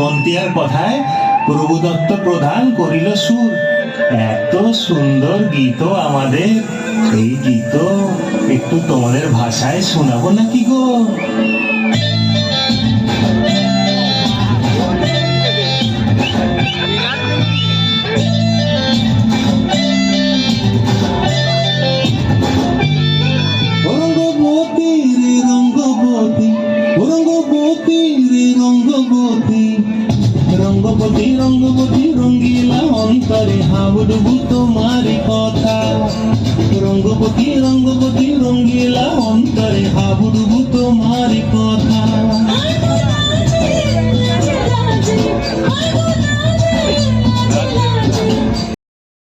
মন্তিয়ার কথায় প্রভুদত্ত প্রধান করিল সুর। এত সুন্দর গীত আমাদের, এই গীত একটু তোমাদের ভাষায় শোনাবো নাকি গো? রঙ্গবতী রে রঙ্গবতী, রঙ্গবতী রে রঙ্গবতী, রঙ্গবতী রঙ্গবতী রঙ্গিলা অন্তরে হাবুডুবু তোমারি কথা। রঙ্গবতী রঙ্গবতী রঙ্গিলা অন্তরে হাবুডুবু তোমারি কথা।